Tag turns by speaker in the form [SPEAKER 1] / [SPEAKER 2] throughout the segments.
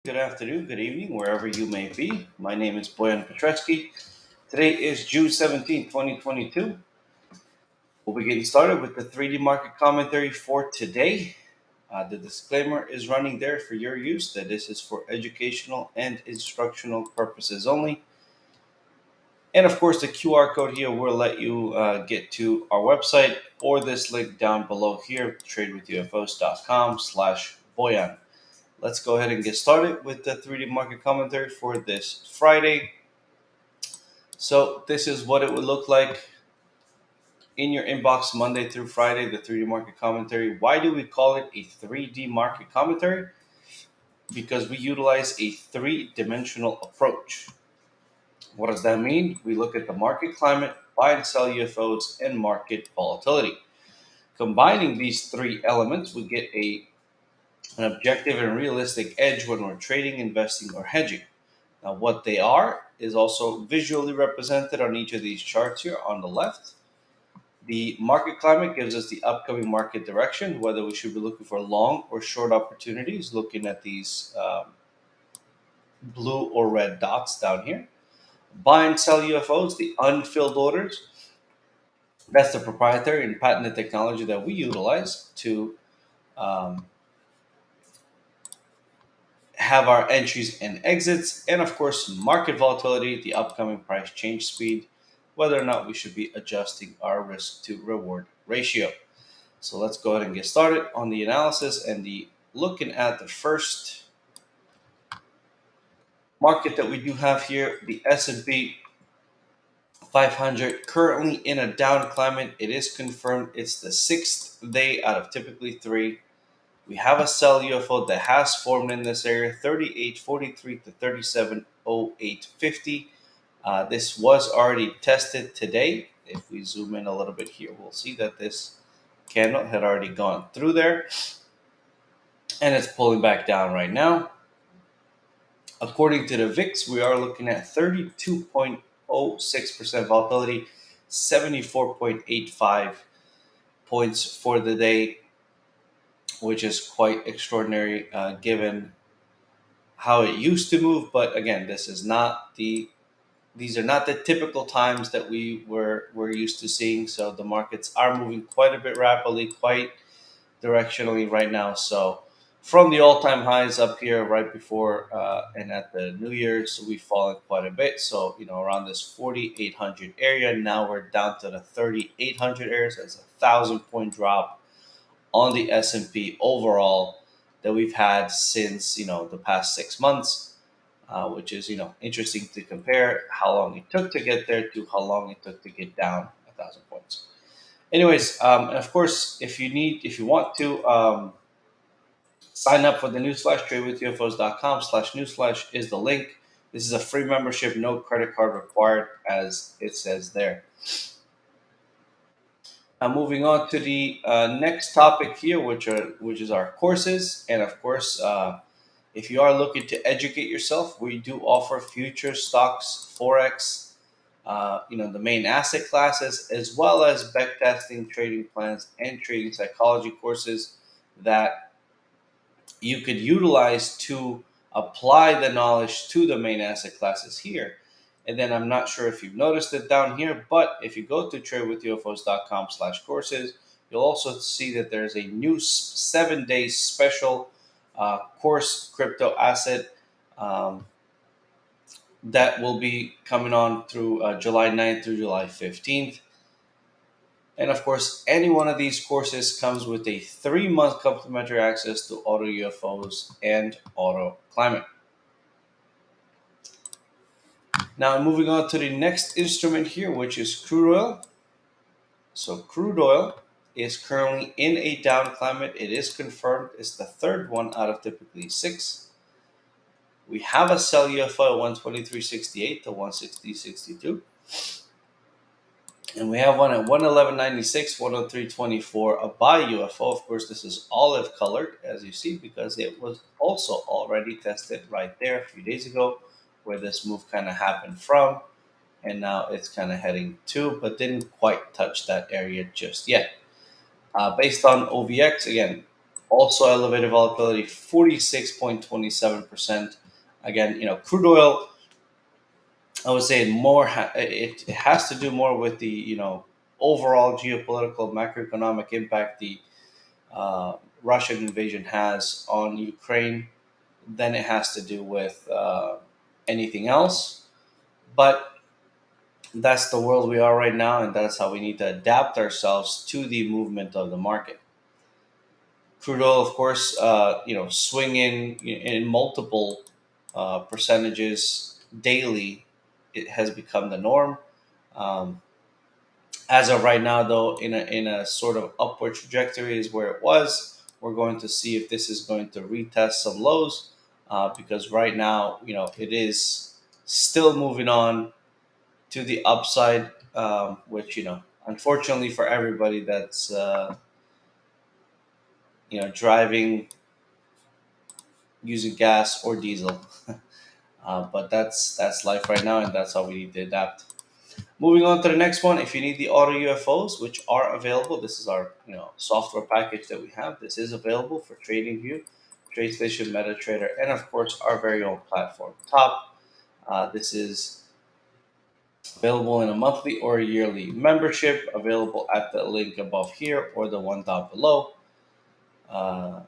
[SPEAKER 1] Good afternoon, good evening, wherever you may be. My name is Bojan Petreski. Today is June-17, 2022. We'll be getting started with the 3D market commentary for today. The disclaimer is running there for your use that this is for educational and instructional purposes only. And of course, the QR code here will let you get to our website or this link down below here, tradewithufos.com/Bojan. Let's go ahead and get started with the 3D market commentary for this Friday. So this is what it would look like in your inbox Monday through Friday, the 3D market commentary. Why do we call it a 3D market commentary? Because we utilize a three-dimensional approach. What does that mean? We look at the market climate, buy and sell UFOs, and market volatility. Combining these three elements, we get an objective and realistic edge when we're trading, investing, or hedging. Now, what they are is also visually represented on each of these charts here on the left. The market climate gives us the upcoming market direction, whether we should be looking for long or short opportunities, looking at these blue or red dots down here. Buy and sell UFOs, the unfilled orders. That's the proprietary and patented technology that we utilize to have our entries and exits, and of course, market volatility, the upcoming price change speed, whether or not we should be adjusting our risk to reward ratio. So let's go ahead and get started on the analysis and the looking at the first market that we do have here, the S&P 500, currently in a down climate. It is confirmed it's the sixth day out of typically three. We have a sell UFO that has formed in this area, 38.43 to 37.0850. This was already tested today. If we zoom in a little bit here, we'll see that this candle had already gone through there, and it's pulling back down right now. According to the VIX, we are looking at 32.06% volatility, 74.85 points for the day, which is quite extraordinary given how it used to move. But again, these are not the typical times that we're used to seeing. So the markets are moving quite a bit rapidly, quite directionally right now. So from the all-time highs up here right before and at the New Year's, we've fallen quite a bit. So around this 4,800 area. Now we're down to the 3,800 area. So it's a 1,000-point drop on the S&P overall that we've had since the past 6 months, which is interesting to compare how long it took to get there to how long it took to get down 1,000 points. Anyways, and of course, if you want to sign up for the newsflash, tradewithufos.com/newsflash is the link. This is a free membership, no credit card required, as it says there. Moving on to the next topic here, which is our courses. And of course, if you are looking to educate yourself, we do offer futures, stocks, forex, the main asset classes, as well as back testing, trading plans, and trading psychology courses that you could utilize to apply the knowledge to the main asset classes here. And then I'm not sure if you've noticed it down here, but if you go to tradewithufos.com/courses, you'll also see that there's a new 7-day special course crypto asset that will be coming on through July 9th through July 15th. And of course, any one of these courses comes with a 3-month complimentary access to Auto UFOs and Auto Climate. Now, moving on to the next instrument here, which is crude oil. So crude oil is currently in a down climate. It is confirmed. It's the third one out of typically 6. We have a sell UFO at 123.68 to 160.62. And we have one at 111.96, 103.24, a buy UFO. Of course, this is olive colored, as you see, because it was also already tested right there a few days ago, where this move kind of happened from, and now it's kind of heading to, but didn't quite touch that area just yet. Based on OVX, again, Also elevated volatility, 46.27%. Again, crude oil, I would say it has to do more with the, overall geopolitical macroeconomic impact the Russian invasion has on Ukraine than it has to do with anything else. But that's the world we are right now, and that's how we need to adapt ourselves to the movement of the market. Crude oil, of course, swinging in multiple percentages daily, it has become the norm. Um, as of right now, though, in a sort of upward trajectory is where it was. We're going to see if this is going to retest some lows, because right now, it is still moving on to the upside, which unfortunately for everybody that's driving using gas or diesel. But that's life right now, and that's how we need to adapt. Moving on to the next one, if you need the auto UFOs, which are available, this is our software package that we have. This is available for TradingView, TradeStation, MetaTrader, and of course our very own platform Top. This is available in a monthly or a yearly membership, available at the link above here or the one down below. Uh,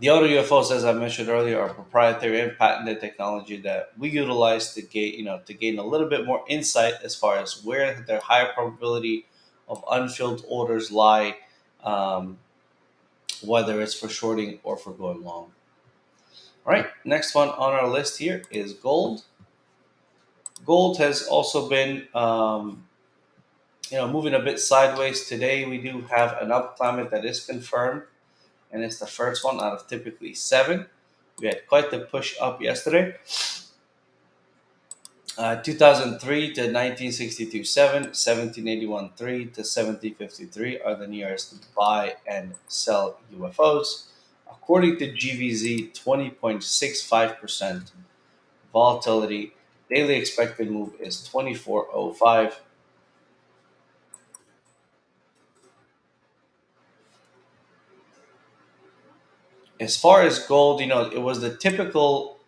[SPEAKER 1] the auto UFOs, as I mentioned earlier, are proprietary and patented technology that we utilize to gain a little bit more insight as far as where their higher probability of unfilled orders lie, um, whether it's for shorting or for going long. All right, next one on our list here is gold. Gold has also been moving a bit sideways. Today we do have an up climate that is confirmed, and it's the first one out of typically seven. We had quite the push up yesterday. 2003 to 1962 7, 1781 3 to 1753 are the nearest buy and sell UFOs. According to GVZ, 20.65% volatility. Daily expected move is 2405. As far as gold, it was the typical,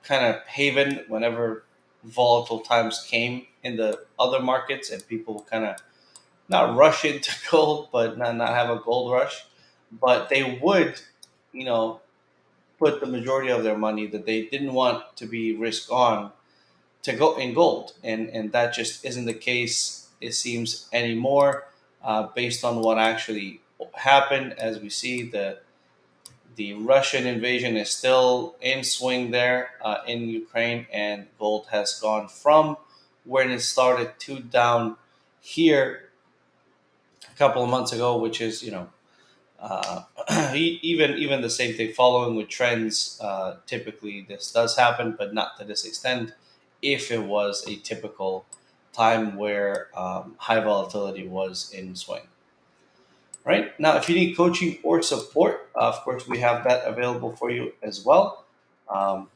[SPEAKER 1] kind of haven whenever volatile times came in the other markets and people kind of not rush into gold, but not have a gold rush. But they would, you know, put the majority of their money that they didn't want to be risk on to go in gold. And that just isn't the case, it seems, anymore, based on what actually happened. As we see, the Russian invasion is still in swing there in Ukraine, and gold has gone from where it started to down here a couple of months ago, which is uh, even the same thing. Following with trends, typically this does happen, but not to this extent. If it was a typical time where high volatility was in swing. Right now, if you need coaching or support, of course, we have that available for you as well. Um,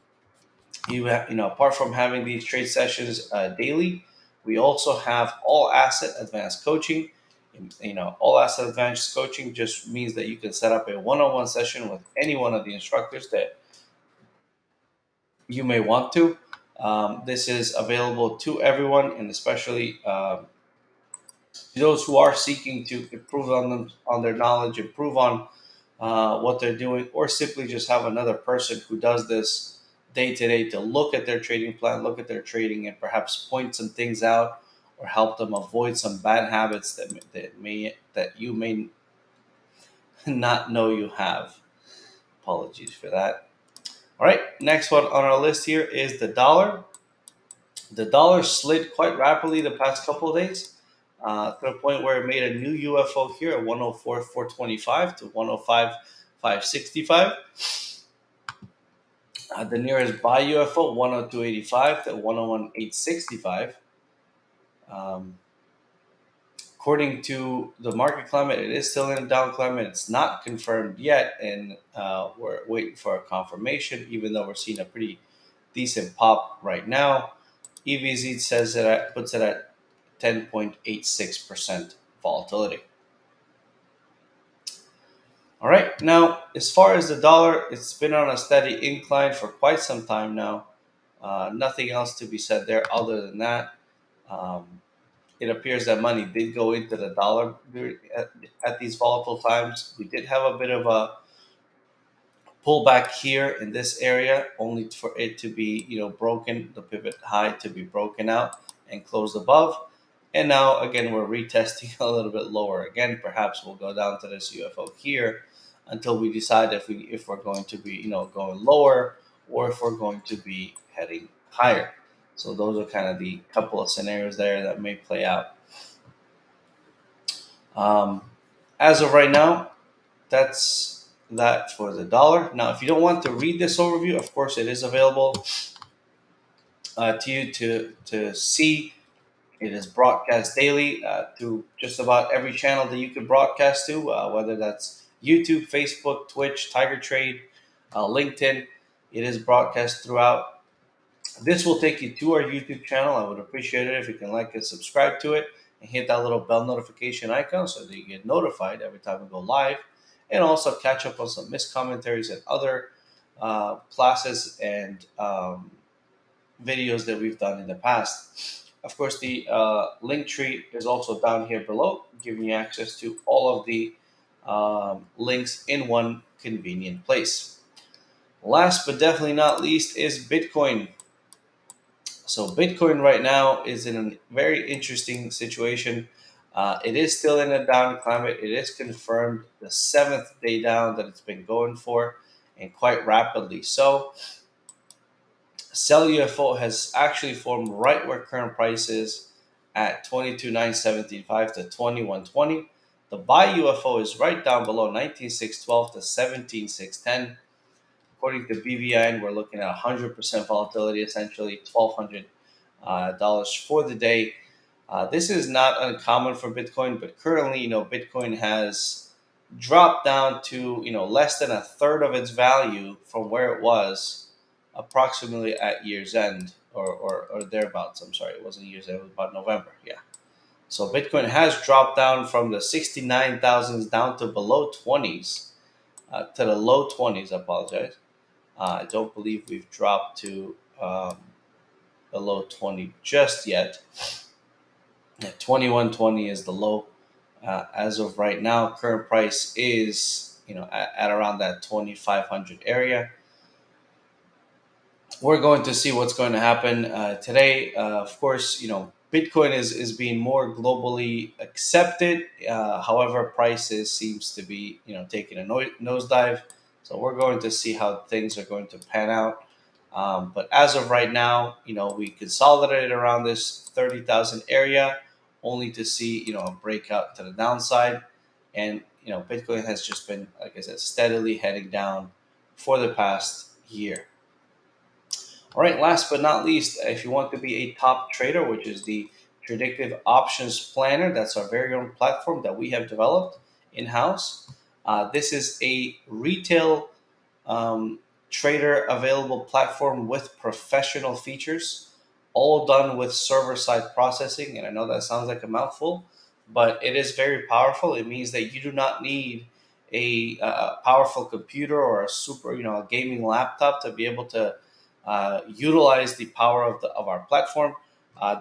[SPEAKER 1] apart from having these trade sessions daily, we also have all asset advanced coaching. All asset advanced coaching just means that you can set up a one-on-one session with any one of the instructors that you may want to. This is available to everyone, and especially those who are seeking to improve on their knowledge, improve on what they're doing, or simply just have another person who does this day to day to look at their trading plan, look at their trading, and perhaps point some things out or help them avoid some bad habits that you may not know you have. Apologies for that. All right, next one on our list here is the dollar. The dollar slid quite rapidly the past couple of days, to the point where it made a new UFO here at 104,425 to 105,565. The nearest buy UFO, 102.85 to 101,865. Um, According to the market climate, it is still in a down climate. It's not confirmed yet, and we're waiting for a confirmation, even though we're seeing a pretty decent pop right now. EVZ says that puts it at 10.86% volatility. All right. Now, as far as the dollar, it's been on a steady incline for quite some time now. Nothing else to be said there other than that. Um, it appears that money did go into the dollar at these volatile times. We did have a bit of a pullback here in this area, only for it to be, broken, the pivot high to be broken out and closed above. And now again, we're retesting a little bit lower. Again, perhaps we'll go down to this UFO here until we decide if we're going to be, going lower or if we're going to be heading higher. So those are kind of the couple of scenarios there that may play out. Um, as of right now, that's that for the dollar. Now, if you don't want to read this overview, of course, it is available to you to see. It is broadcast daily through just about every channel that you can broadcast to, whether that's YouTube, Facebook, Twitch, Tiger Trade, LinkedIn. It is broadcast throughout. This will take you to our YouTube channel. I would appreciate it if you can like and subscribe to it and hit that little bell notification icon so that you get notified every time we go live. And also catch up on some missed commentaries and other classes and videos that we've done in the past. Of course, the link tree is also down here below, giving you access to all of the links in one convenient place. Last but definitely not least is Bitcoin. So Bitcoin right now is in a very interesting situation. It is still in a down climate. It is confirmed the seventh day down that it's been going for, and quite rapidly. So Sell UFO has actually formed right where current price is at 22,975 to 2120. The buy UFO is right down below 19,612 to 17,610. According to BVN, we're looking at 100% volatility, essentially $1,200 for the day. This is not uncommon for Bitcoin, but currently, Bitcoin has dropped down to, less than a third of its value from where it was approximately at year's end or thereabouts. I'm sorry, it wasn't year's end, it was about November. Yeah. So Bitcoin has dropped down from the 69,000s down to below 20s, to the low 20s. I apologize. I don't believe we've dropped to below 20 just yet. 2120 is the low as of right now. Current price is at around that 2500 area. We're going to see what's going to happen today. Of course, Bitcoin is being more globally accepted. However, prices seems to be taking a nosedive. So we're going to see how things are going to pan out. But as of right now, we consolidated around this 30,000 area, only to see a breakout to the downside, and Bitcoin has just been, like I said, steadily heading down for the past year. All right, last but not least, if you want to be a top trader, which is the Predictive Options Planner, that's our very own platform that we have developed in house. This is a retail um, trader available platform with professional features, all done with server side processing. And I know that sounds like a mouthful, but it is very powerful. It means that you do not need a powerful computer or a a gaming laptop to be able to utilize the power of our platform.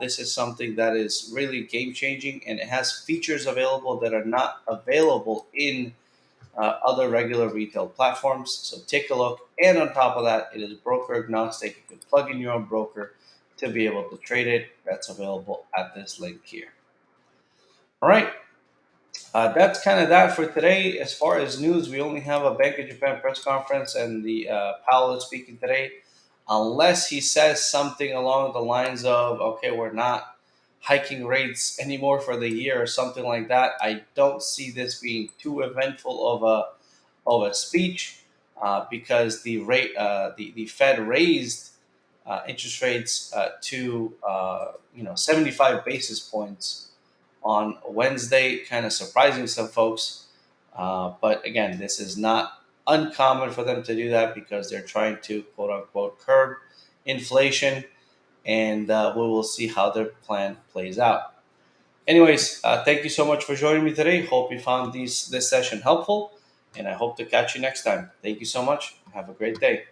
[SPEAKER 1] This is something that is really game changing, and it has features available that are not available in other regular retail platforms. So take a look. And on top of that, it is broker agnostic. You can plug in your own broker to be able to trade it. That's available at this link here. All right. That's kind of that for today. As far as news, we only have a Bank of Japan press conference, and the Powell is speaking today. Unless he says something along the lines of, okay, we're not hiking rates anymore for the year or something like that, I don't see this being too eventful of a speech, because the Fed raised interest rates to 75 basis points on Wednesday, kind of surprising some folks. But again, this is not uncommon for them to do that because they're trying to quote unquote curb inflation, and we will see how their plan plays out. Anyways, thank you so much for joining me today. Hope you found this session helpful, and I hope to catch you next time. Thank you so much. Have a great day.